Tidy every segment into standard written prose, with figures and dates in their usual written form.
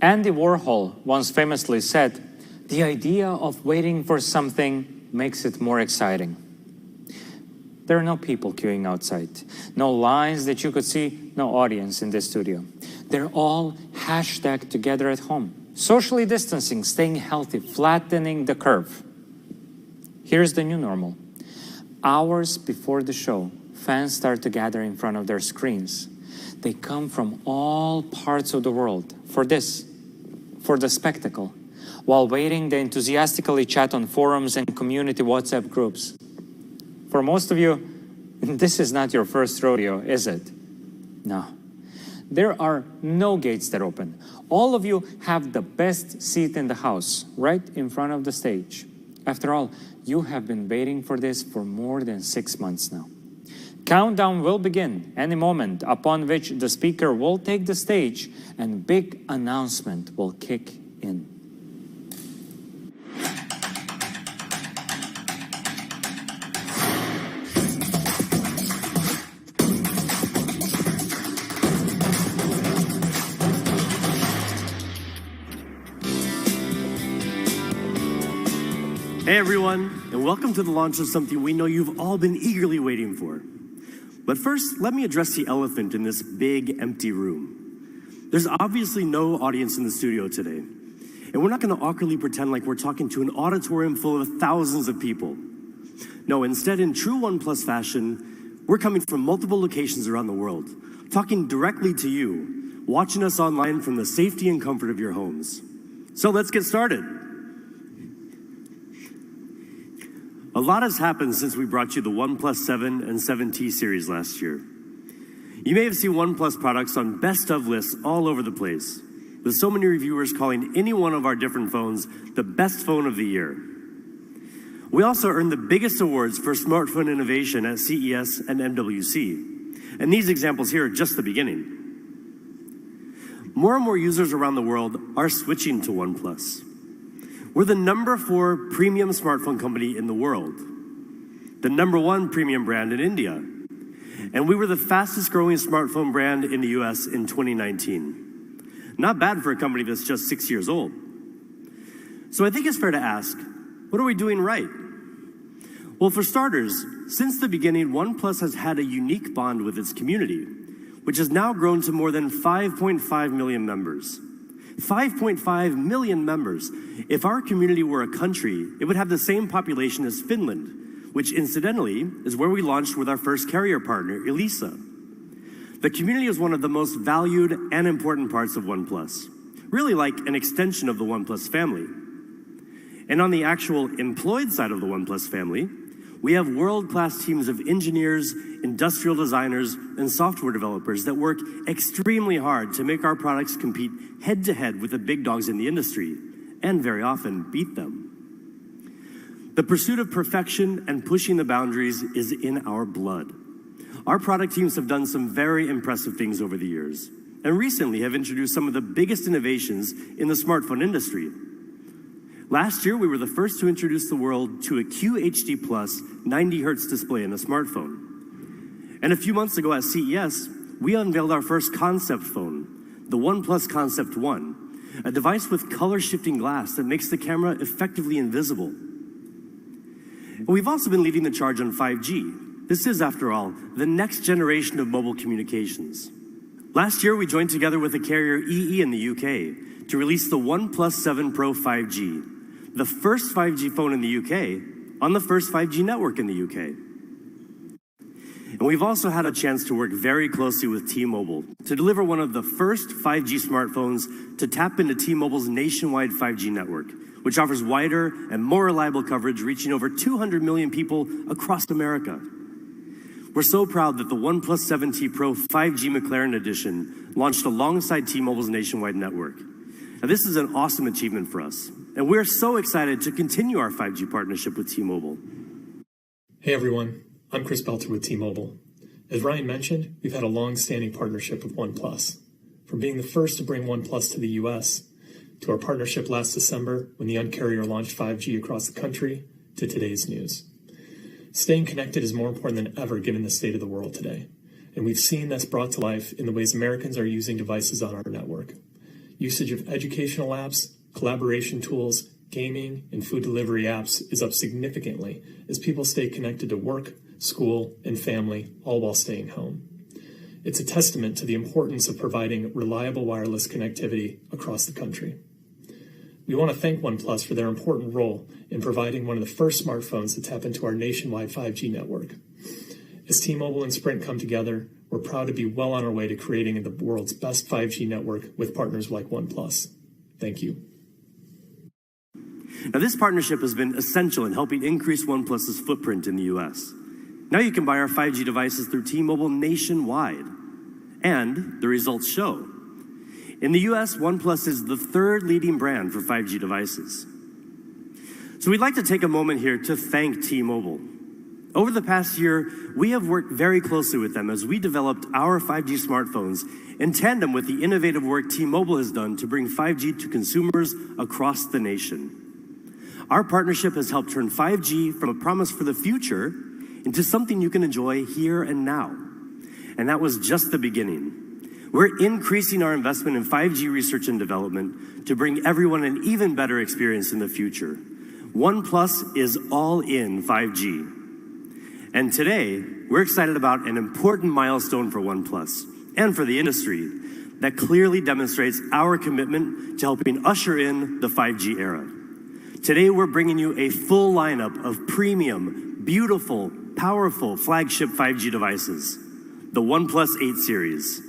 Andy Warhol once famously said, "The idea of waiting for something makes it more exciting." There are no people queuing outside, no lines that you could see, no audience in this studio. They're all hashtag together at home, socially distancing, staying healthy, flattening the curve. Here's the new normal. Hours before the show, fans start to gather in front of their screens. They come from all parts of the world for this, for the spectacle. While waiting, they enthusiastically chat on forums and community WhatsApp groups. For most of you, this is not your first rodeo, is it? No. There are no gates that open. All of you have the best seat in the house, right in front of the stage. After all, you have been waiting for this for more than 6 months now. Countdown will begin any moment, upon which the speaker will take the stage and big announcement will kick in. Hey everyone, and welcome to the launch of something we know you've all been eagerly waiting for. But first, let me address the elephant in this big, empty room. There's obviously no audience in the studio today, and we're not going to awkwardly pretend like we're talking to an auditorium full of thousands of people. No, instead, in true Oneplus fashion, we're coming from multiple locations around the world, talking directly to you, watching us online from the safety and comfort of your homes. So let's get started. A lot has happened since we brought you the OnePlus 7 and 7T series last year. You may have seen OnePlus products on best of lists all over the place, with so many reviewers calling any one of our different phones the best phone of the year. We also earned the biggest awards for smartphone innovation at CES and MWC, and these examples here are just the beginning. More and more users around the world are switching to OnePlus. We're the #4 premium smartphone company in the world, the #1 premium brand in India, and we were the fastest growing smartphone brand in the US in 2019. Not bad for a company that's just 6 years old. So I think it's fair to ask, what are we doing right? Well, for starters, since the beginning, OnePlus has had a unique bond with its community, which has now grown to more than 5.5 million members. 5.5 million members. If our community were a country, it would have the same population as Finland, which incidentally is where we launched with our first carrier partner, Elisa. The community is one of the most valued and important parts of OnePlus, really like an extension of the OnePlus family. And on the actual employed side of the OnePlus family, we have world-class teams of engineers, industrial designers, and software developers that work extremely hard to make our products compete head-to-head with the big dogs in the industry, and very often beat them. The pursuit of perfection and pushing the boundaries is in our blood. Our product teams have done some very impressive things over the years, and recently have introduced some of the biggest innovations in the smartphone industry. Last year, we were the first to introduce the world to a QHD+ 90 Hz display in a smartphone. And a few months ago at CES, we unveiled our first concept phone, the OnePlus Concept One, a device with color-shifting glass that makes the camera effectively invisible. And we've also been leading the charge on 5G. This is, after all, the next generation of mobile communications. Last year, we joined together with the carrier EE in the UK to release the OnePlus 7 Pro 5G, the first 5G phone in the UK on the first 5G network in the UK. And we've also had a chance to work very closely with T-Mobile to deliver one of the first 5G smartphones to tap into T-Mobile's nationwide 5G network, which offers wider and more reliable coverage, reaching over 200 million people across America. We're so proud that the OnePlus 7T Pro 5G McLaren Edition launched alongside T-Mobile's nationwide network. Now, this is an awesome achievement for us, and we're so excited to continue our 5G partnership with T-Mobile. Hey everyone, I'm Chris Belter with T-Mobile. As Ryan mentioned, we've had a long-standing partnership with OnePlus. From being the first to bring OnePlus to the US, to our partnership last December when the Un-carrier launched 5G across the country, to today's news. Staying connected is more important than ever given the state of the world today, and we've seen this brought to life in the ways Americans are using devices on our network. Usage of educational apps, collaboration tools, gaming, and food delivery apps is up significantly as people stay connected to work, school, and family, all while staying home. It's a testament to the importance of providing reliable wireless connectivity across the country. We want to thank Oneplus for their important role in providing one of the first smartphones to tap into our nationwide 5G network. As T-Mobile and Sprint come together, we're proud to be well on our way to creating the world's best 5G network with partners like Oneplus. Thank you. Now, this partnership has been essential in helping increase OnePlus's footprint in the U.S. Now you can buy our 5G devices through T-Mobile nationwide, and the results show. In the US, OnePlus is the third leading brand for 5G devices. So we'd like to take a moment here to thank T-Mobile. Over the past year, we have worked very closely with them as we developed our 5G smartphones in tandem with the innovative work T-Mobile has done to bring 5G to consumers across the nation. Our partnership has helped turn 5G from a promise for the future into something you can enjoy here and now. And that was just the beginning. We're increasing our investment in 5G research and development to bring everyone an even better experience in the future. OnePlus is all in 5G. And today, we're excited about an important milestone for OnePlus and for the industry that clearly demonstrates our commitment to helping usher in the 5G era. Today, we're bringing you a full lineup of premium, beautiful, powerful flagship 5G devices, the OnePlus 8 series.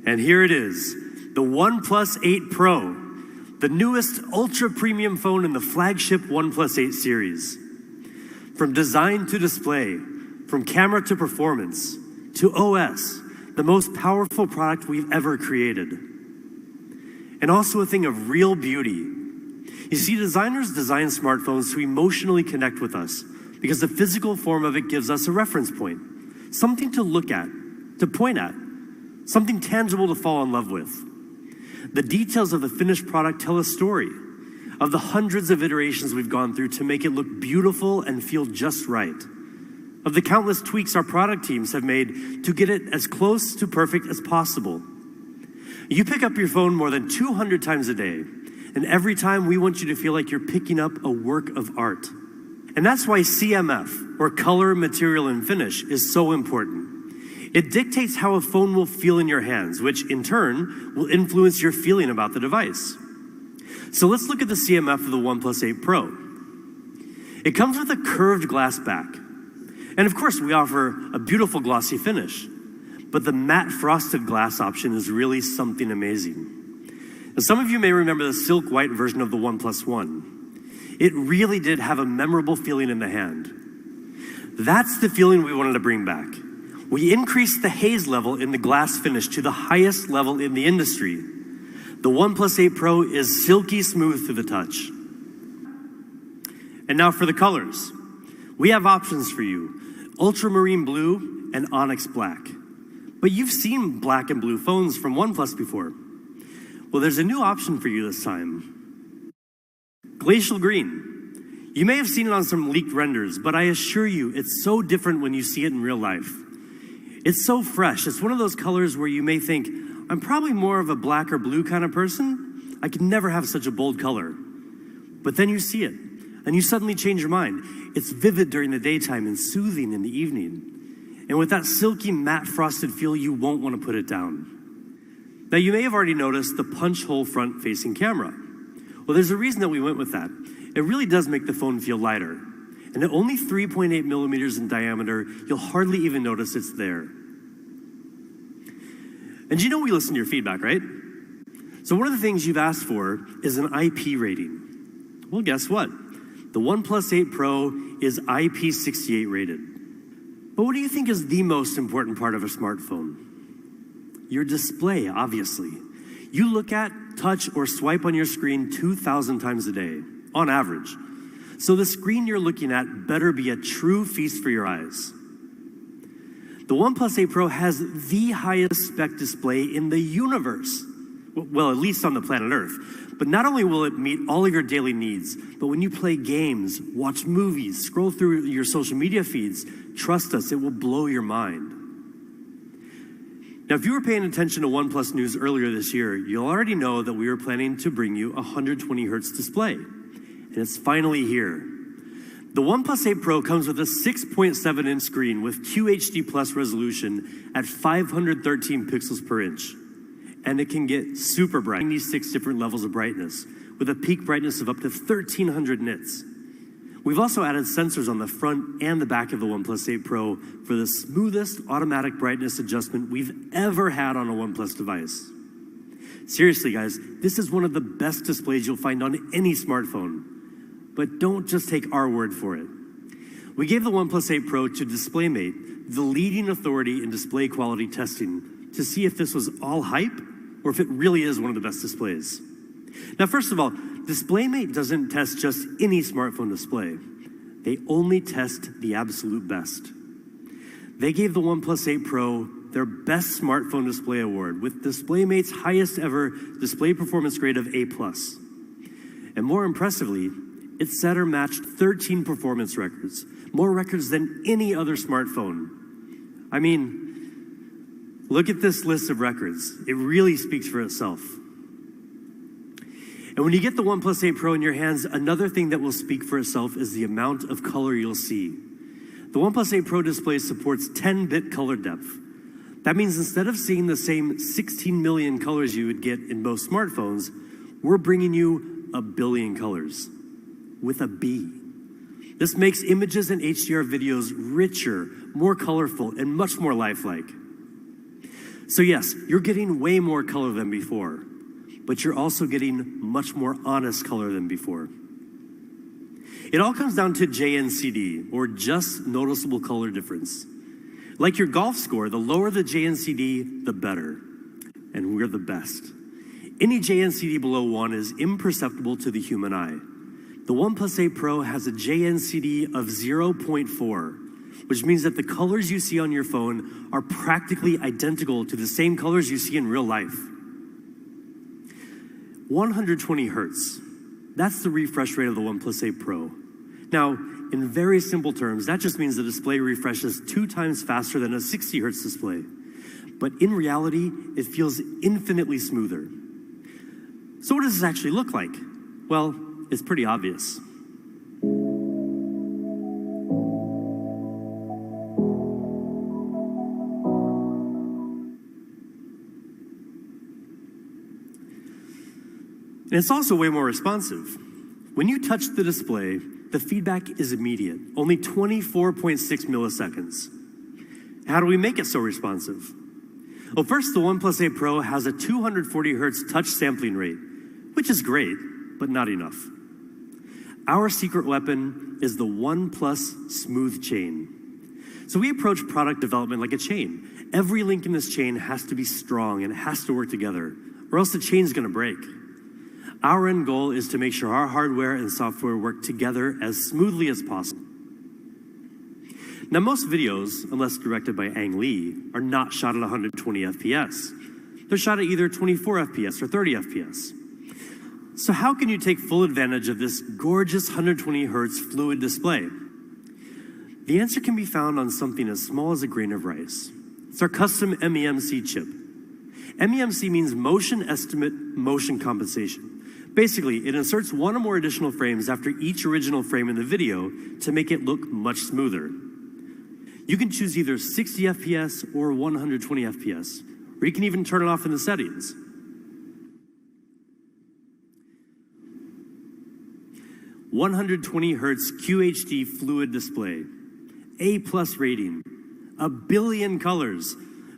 And here it is, the OnePlus 8 Pro, the newest ultra-premium phone in the flagship OnePlus 8 series. From design to display, from camera to performance, to OS, the most powerful product we've ever created. And also a thing of real beauty. You see, designers design smartphones to emotionally connect with us because the physical form of it gives us a reference point, something to look at, to point at, something tangible to fall in love with. The details of the finished product tell a story of the hundreds of iterations we've gone through to make it look beautiful and feel just right, of the countless tweaks our product teams have made to get it as close to perfect as possible. You pick up your phone more than 200 times a day, and every time we want you to feel like you're picking up a work of art. And that's why CMF, or color, material, and finish, is so important. It dictates how a phone will feel in your hands, which in turn will influence your feeling about the device. So let's look at the CMF of the OnePlus 8 Pro. It comes with a curved glass back. And of course, we offer a beautiful glossy finish. But the matte frosted glass option is really something amazing. Now, some of you may remember the silk white version of the OnePlus 1. It really did have a memorable feeling in the hand. That's the feeling we wanted to bring back. We increased the haze level in the glass finish to the highest level in the industry. The OnePlus 8 Pro is silky smooth to the touch. And now for the colors. We have options for you: ultramarine blue and onyx black. But you've seen black and blue phones from OnePlus before. Well, there's a new option for you this time: glacial green. You may have seen it on some leaked renders, but I assure you it's so different when you see it in real life. It's so fresh. It's one of those colors where you may think, I'm probably more of a black or blue kind of person. I can never have such a bold color. But then you see it, and you suddenly change your mind. It's vivid during the daytime and soothing in the evening. And with that silky matte frosted feel, you won't want to put it down. Now, you may have already noticed the punch hole front facing camera. Well, there's a reason that we went with that. It really does make the phone feel lighter. And at only 3.8 millimeters in diameter, you'll hardly even notice it's there. And you know we listen to your feedback, right? So one of the things you've asked for is an IP rating. Well, guess what? The OnePlus 8 Pro is IP68 rated. But what do you think is the most important part of a smartphone? Your display, obviously. You look at, touch, or swipe on your screen 2,000 times a day, on average. So the screen you're looking at better be a true feast for your eyes. The OnePlus 8 Pro has the highest spec display in the universe. Well, at least on the planet Earth. But not only will it meet all of your daily needs, but when you play games, watch movies, scroll through your social media feeds, trust us, it will blow your mind. Now, if you were paying attention to OnePlus news earlier this year, you'll already know that we were planning to bring you a 120 hertz display. And it's finally here. The OnePlus 8 Pro comes with a 6.7-inch screen with QHD Plus resolution at 513 pixels per inch. And it can get super bright, 96 different levels of brightness, with a peak brightness of up to 1,300 nits. We've also added sensors on the front and the back of the OnePlus 8 Pro for the smoothest automatic brightness adjustment we've ever had on a OnePlus device. Seriously, guys, this is one of the best displays you'll find on any smartphone. But don't just take our word for it. We gave the OnePlus 8 Pro to DisplayMate, the leading authority in display quality testing, to see if this was all hype or if it really is one of the best displays. Now, first of all, DisplayMate doesn't test just any smartphone display. They only test the absolute best. They gave the OnePlus 8 Pro their Best Smartphone Display Award with DisplayMate's highest ever display performance grade of A+. And more impressively, it set or matched 13 performance records, more records than any other smartphone. I mean, look at this list of records. It really speaks for itself. And when you get the OnePlus 8 Pro in your hands, another thing that will speak for itself is the amount of color you'll see. The OnePlus 8 Pro display supports 10-bit color depth. That means instead of seeing the same 16 million colors you would get in most smartphones, we're bringing you 1 billion colors, with a B. This makes images and HDR videos richer, more colorful, and much more lifelike. So yes, you're getting way more color than before, but you're also getting much more honest color than before. It all comes down to JNCD, or just noticeable color difference. Like your golf score, the lower the JNCD, the better. And we're the best. Any JNCD below 1 is imperceptible to the human eye. The OnePlus 8 Pro has a JNCD of 0.4, which means that the colors you see on your phone are practically identical to the same colors you see in real life. 120 hertz. That's the refresh rate of the OnePlus 8 Pro. Now, in very simple terms, that just means the display refreshes 2 times faster than a 60 hertz display. But in reality, it feels infinitely smoother. So what does this actually look like? Well, it's pretty obvious. And it's also way more responsive. When you touch the display, the feedback is immediate, only 24.6 milliseconds. How do we make it so responsive? Well, first, the OnePlus 8 Pro has a 240 hertz touch sampling rate, which is great, but not enough. Our secret weapon is the OnePlus Smooth Chain. So we approach product development like a chain. Every link in this chain has to be strong and it has to work together, or else the chain's gonna break. Our end goal is to make sure our hardware and software work together as smoothly as possible. Now, most videos, unless directed by Ang Lee, are not shot at 120 FPS. They're shot at either 24 FPS or 30 FPS. So how can you take full advantage of this gorgeous 120 hertz fluid display? The answer can be found on something as small as a grain of rice. It's our custom MEMC chip. MEMC means motion estimate motion compensation. Basically, it inserts 1 or more additional frames after each original frame in the video to make it look much smoother. You can choose either 60 FPS or 120 FPS, or you can even turn it off in the settings. "120 Hz QHD fluid display, A+ rating, 1 billion colors,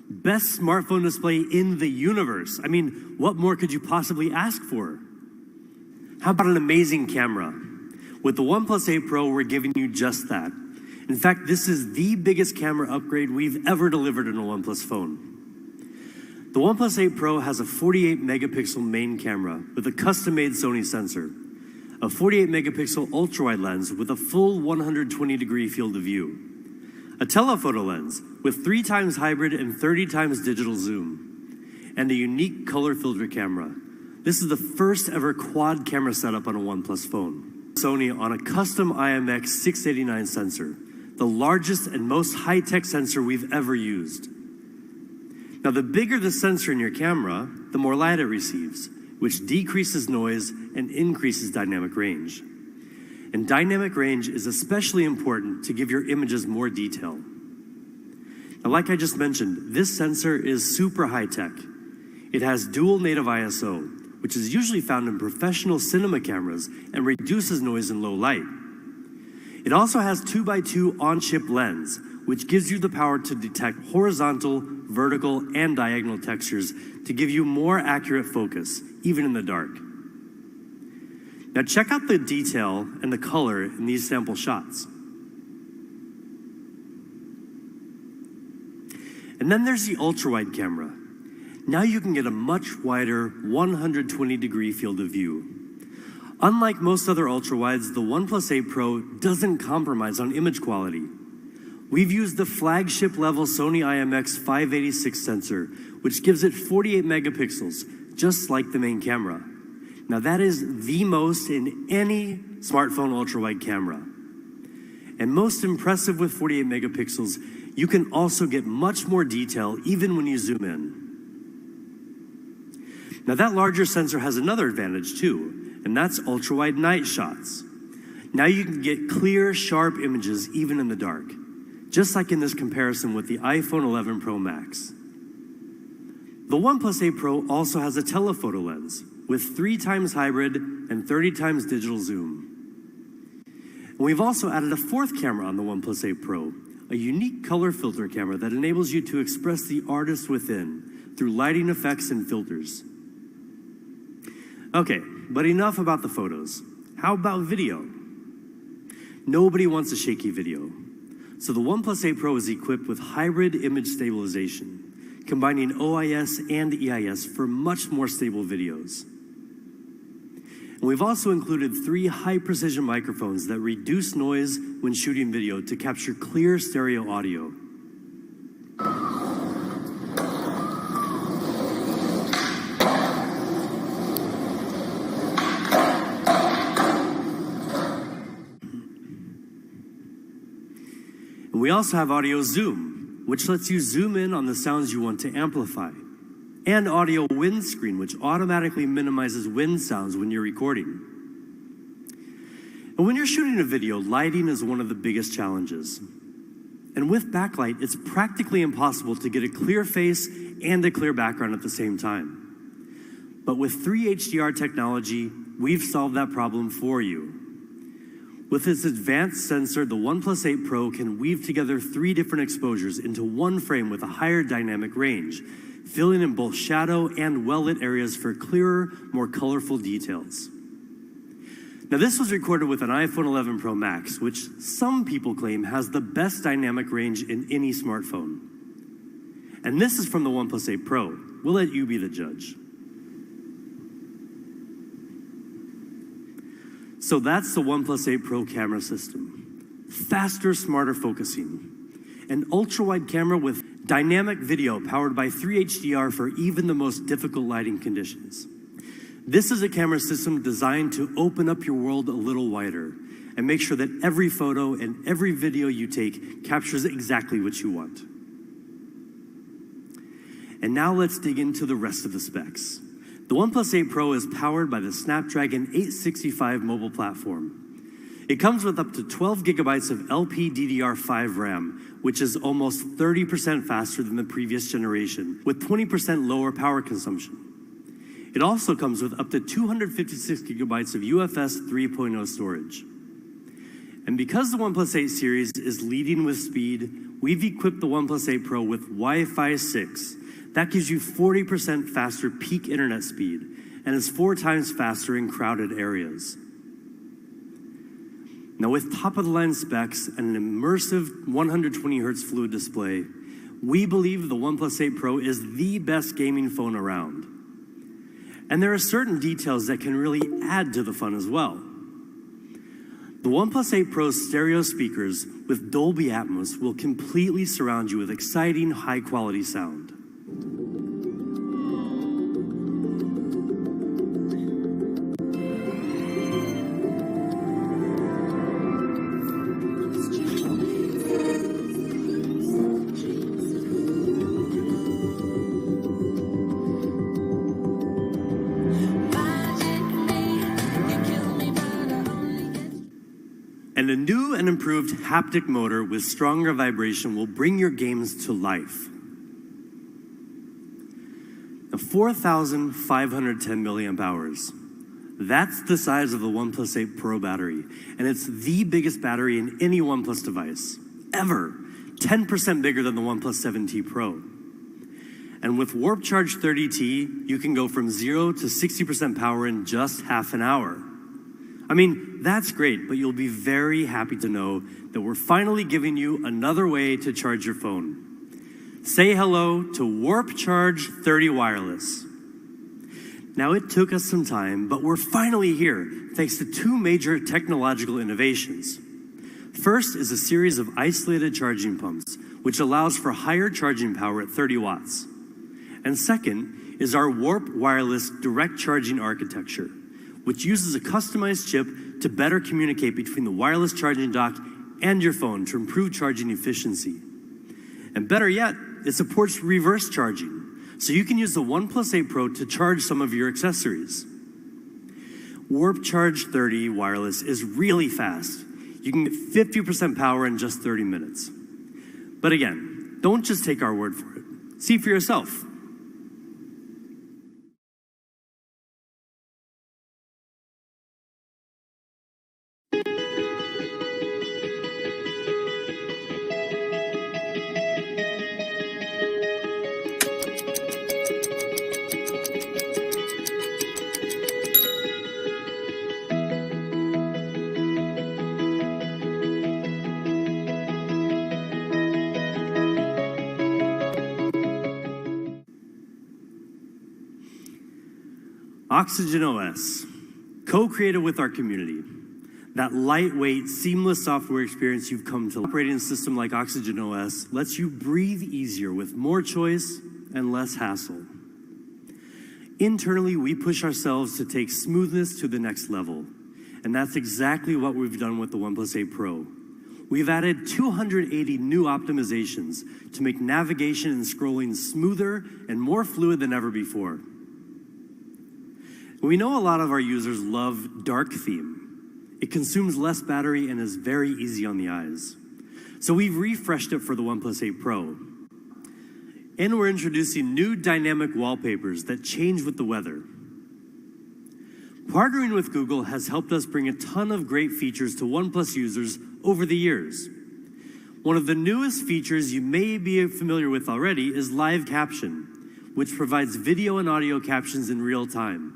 best smartphone display in the universe." I mean, what more could you possibly ask for? How about an amazing camera? With the OnePlus 8 Pro, we're giving you just that. In fact, this is the biggest camera upgrade we've ever delivered in a OnePlus phone. The OnePlus 8 Pro has a 48 megapixel main camera with a custom-made Sony sensor, a 48 megapixel ultra-wide lens with a full 120-degree field of view, a telephoto lens with 3 times hybrid and 30 times digital zoom, and a unique color filter camera. This is the first ever quad camera setup on a OnePlus phone. Sony on a custom IMX689 sensor, the largest and most high-tech sensor we've ever used. Now, the bigger the sensor in your camera, the more light it receives, which decreases noise and increases dynamic range. And dynamic range is especially important to give your images more detail. Now, like I just mentioned, this sensor is super high-tech. It has dual native ISO, which is usually found in professional cinema cameras and reduces noise in low light. It also has 2x2 on-chip lens, which gives you the power to detect horizontal, vertical, and diagonal textures to give you more accurate focus, even in the dark. Now check out the detail and the color in these sample shots. And then there's the ultra-wide camera. Now you can get a much wider 120-degree field of view. Unlike most other ultra-wides, the OnePlus 8 Pro doesn't compromise on image quality. We've used the flagship level Sony IMX586 sensor, which gives it 48 megapixels, just like the main camera. Now that is the most in any smartphone ultra-wide camera. And most impressive with 48 megapixels, you can also get much more detail even when you zoom in. Now that larger sensor has another advantage too, and that's ultra-wide night shots. Now you can get clear, sharp images even in the dark, just like in this comparison with the iPhone 11 Pro Max. The OnePlus 8 Pro also has a telephoto lens with 3 times hybrid and 30 times digital zoom. And we've also added a 4th camera on the OnePlus 8 Pro, a unique color filter camera that enables you to express the artist within through lighting effects and filters. Okay, but enough about the photos. How about video? Nobody wants a shaky video. So the OnePlus 8 Pro is equipped with hybrid image stabilization, combining OIS and EIS for much more stable videos. And we've also included 3 high-precision microphones that reduce noise when shooting video to capture clear stereo audio. And we also have audio zoom, which lets you zoom in on the sounds you want to amplify, and audio windscreen, which automatically minimizes wind sounds when you're recording. And when you're shooting a video, lighting is one of the biggest challenges. And with backlight, it's practically impossible to get a clear face and a clear background at the same time. But with 3 HDR technology, we've solved that problem for you. With its advanced sensor, the OnePlus 8 Pro can weave together 3 different exposures into one frame with a higher dynamic range, filling in both shadow and well-lit areas for clearer, more colorful details. Now this was recorded with an iPhone 11 Pro Max, which some people claim has the best dynamic range in any smartphone. And this is from the OnePlus 8 Pro. We'll let you be the judge. So that's the OnePlus 8 Pro camera system. Faster, smarter focusing. An ultra-wide camera with dynamic video powered by 3 HDR for even the most difficult lighting conditions. This is a camera system designed to open up your world a little wider and make sure that every photo and every video you take captures exactly what you want. And now let's dig into the rest of the specs. The OnePlus 8 Pro is powered by the Snapdragon 865 mobile platform. It comes with up to 12 gigabytes of LPDDR5 RAM, which is almost 30% faster than the previous generation, with 20% lower power consumption. It also comes with up to 256 gigabytes of UFS 3.0 storage. And because the OnePlus 8 series is leading with speed, we've equipped the OnePlus 8 Pro with Wi-Fi 6. That gives you 40% faster peak internet speed and is 4 times faster in crowded areas. Now, with top-of-the-line specs and an immersive 120 Hz fluid display, we believe the OnePlus 8 Pro is the best gaming phone around. And there are certain details that can really add to the fun as well. The OnePlus 8 Pro's stereo speakers with Dolby Atmos will completely surround you with exciting, high-quality sound. And a new and improved haptic motor with stronger vibration will bring your games to life. Now, 4,510 milliamp hours. That's the size of the OnePlus 8 Pro battery, and it's the biggest battery in any OnePlus device, ever. 10% bigger than the OnePlus 7T Pro. And with Warp Charge 30T, you can go from 0 to 60% power in just half an hour. I mean, that's great, but you'll be very happy to know that we're finally giving you another way to charge your phone. Say hello to Warp Charge 30 Wireless. Now, it took us some time, but we're finally here, thanks to 2 major technological innovations. First is a series of isolated charging pumps, which allows for higher charging power at 30 watts. And second is our Warp Wireless direct charging architecture, which uses a customized chip to better communicate between the wireless charging dock and your phone to improve charging efficiency. And better yet, it supports reverse charging, so you can use the OnePlus 8 Pro to charge some of your accessories. Warp Charge 30 Wireless is really fast. You can get 50% power in just 30 minutes. But again, don't just take our word for it. See for yourself. Oxygen OS, co-created with our community. That lightweight, seamless software experience you've come to. Operating system like Oxygen OS lets you breathe easier with more choice and less hassle. Internally, we push ourselves to take smoothness to the next level. And that's exactly what we've done with the OnePlus 8 Pro. We've added 280 new optimizations to make navigation and scrolling smoother and more fluid than ever before. We know a lot of our users love dark theme. It consumes less battery and is very easy on the eyes. So we've refreshed it for the OnePlus 8 Pro. And we're introducing new dynamic wallpapers that change with the weather. Partnering with Google has helped us bring a ton of great features to OnePlus users over the years. One of the newest features you may be familiar with already is live caption, which provides video and audio captions in real time.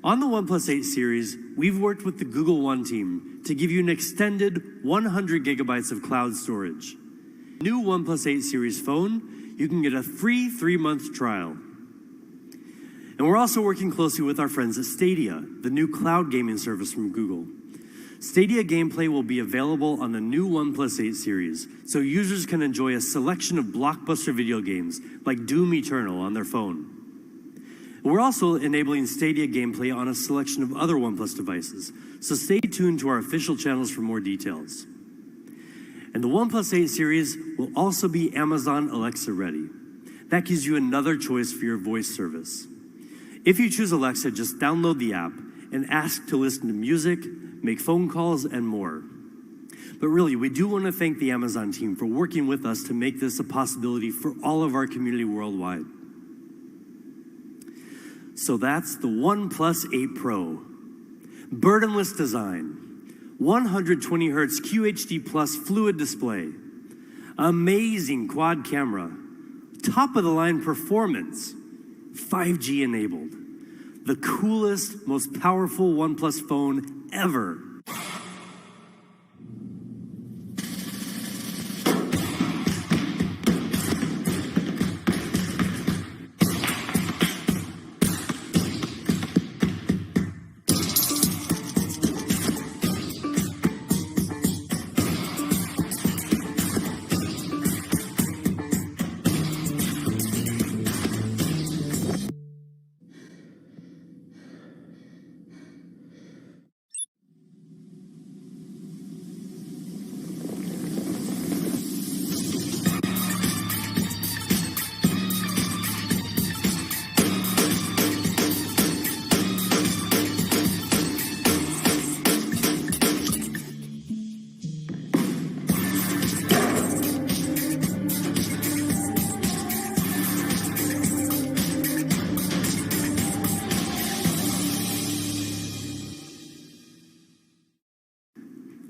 On the OnePlus 8 series, we've worked with the Google One team to give you an extended 100 gigabytes of cloud storage. New OnePlus 8 series phone, you can get a free 3-month trial. And we're also working closely with our friends at Stadia, the new cloud gaming service from Google. Stadia gameplay will be available on the new OnePlus 8 series, so users can enjoy a selection of blockbuster video games like Doom Eternal on their phone. We're also enabling Stadia gameplay on a selection of other OnePlus devices, so stay tuned to our official channels for more details. And the OnePlus 8 series will also be Amazon Alexa ready. That gives you another choice for your voice service. If you choose Alexa, just download the app and ask to listen to music, make phone calls, and more. But really, we do want to thank the Amazon team for working with us to make this a possibility for all of our community worldwide. So that's the OnePlus 8 Pro. Burdenless design, 120 Hz QHD Plus fluid display, amazing quad camera, top-of-the-line performance, 5G enabled, the coolest, most powerful OnePlus phone ever.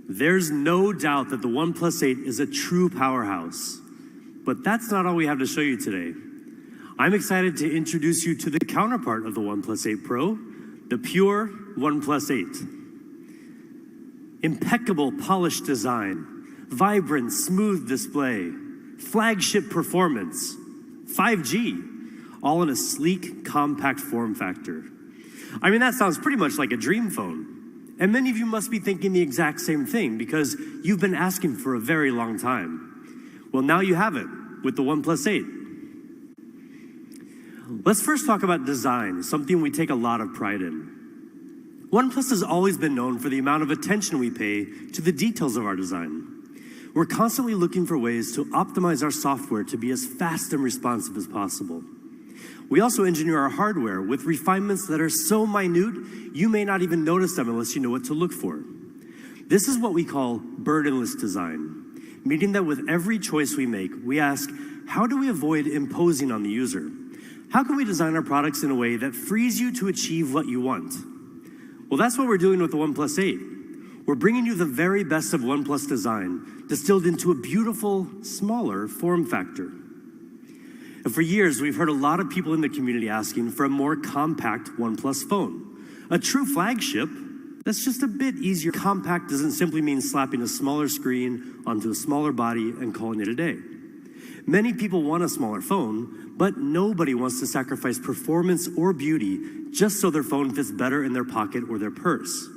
There's no doubt that the OnePlus 8 is a true powerhouse. But that's not all we have to show you today. I'm excited to introduce you to the counterpart of the OnePlus 8 Pro, the pure OnePlus 8. Impeccable polished design, vibrant, smooth display, flagship performance, 5G, all in a sleek, compact form factor. I mean, that sounds pretty much like a dream phone. And many of you must be thinking the exact same thing because you've been asking for a very long time. Well, now you have it with the OnePlus 8. Let's first talk about design, something we take a lot of pride in. OnePlus has always been known for the amount of attention we pay to the details of our design. We're constantly looking for ways to optimize our software to be as fast and responsive as possible. We also engineer our hardware with refinements that are so minute, you may not even notice them unless you know what to look for. This is what we call burdenless design, meaning that with every choice we make, we ask, how do we avoid imposing on the user? How can we design our products in a way that frees you to achieve what you want? Well, that's what we're doing with the OnePlus 8. We're bringing you the very best of OnePlus design, distilled into a beautiful, smaller form factor. And for years, we've heard a lot of people in the community asking for a more compact OnePlus phone. A true flagship that's just a bit easier. Compact doesn't simply mean slapping a smaller screen onto a smaller body and calling it a day. Many people want a smaller phone, but nobody wants to sacrifice performance or beauty just so their phone fits better in their pocket or their purse.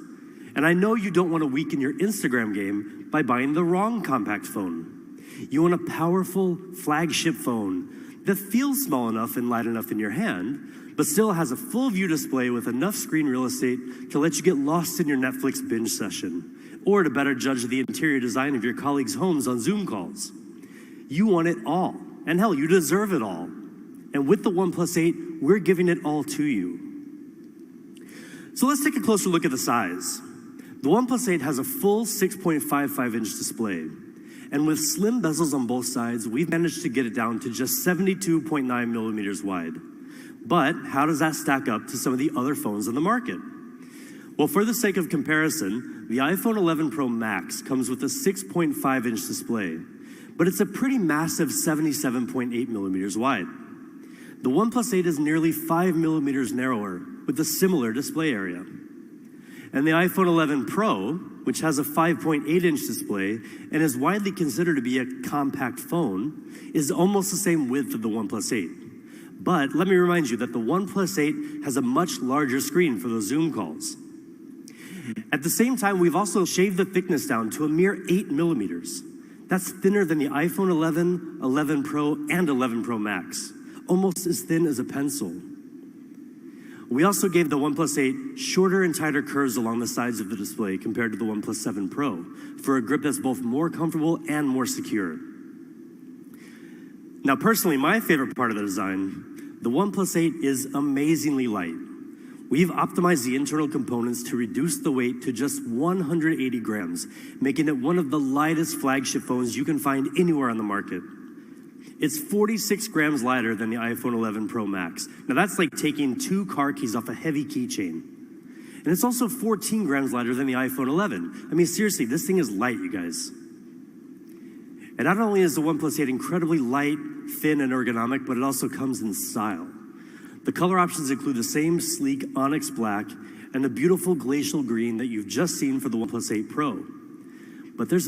And I know you don't want to weaken your Instagram game by buying the wrong compact phone. You want a powerful flagship phone that feels small enough and light enough in your hand, but still has a full view display with enough screen real estate to let you get lost in your Netflix binge session, or to better judge the interior design of your colleagues' homes on Zoom calls. You want it all, and hell, you deserve it all. And with the OnePlus 8, we're giving it all to you. So let's take a closer look at the size. The OnePlus 8 has a full 6.55-inch display. And with slim bezels on both sides, we've managed to get it down to just 72.9 millimeters wide. But how does that stack up to some of the other phones on the market? Well, for the sake of comparison, the iPhone 11 Pro Max comes with a 6.5-inch display, but it's a pretty massive 77.8 millimeters wide. The OnePlus 8 is nearly 5 millimeters narrower with a similar display area. And the iPhone 11 Pro, which has a 5.8-inch display and is widely considered to be a compact phone, is almost the same width of the OnePlus 8. But let me remind you that the OnePlus 8 has a much larger screen for those Zoom calls. At the same time, we've also shaved the thickness down to a mere 8 millimeters. That's thinner than the iPhone 11, 11 Pro, and 11 Pro Max, almost as thin as a pencil. We also gave the OnePlus 8 shorter and tighter curves along the sides of the display compared to the OnePlus 7 Pro for a grip that's both more comfortable and more secure. Now, personally, my favorite part of the design, the OnePlus 8 is amazingly light. We've optimized the internal components to reduce the weight to just 180 grams, making it one of the lightest flagship phones you can find anywhere on the market. It's 46 grams lighter than the iPhone 11 Pro Max. Now that's like taking 2 car keys off a heavy keychain. And it's also 14 grams lighter than the iPhone 11. I mean, seriously, this thing is light, you guys. And not only is the OnePlus 8 incredibly light, thin, and ergonomic, but it also comes in style. The color options include the same sleek onyx black and the beautiful glacial green that you've just seen for the OnePlus 8 Pro. But there's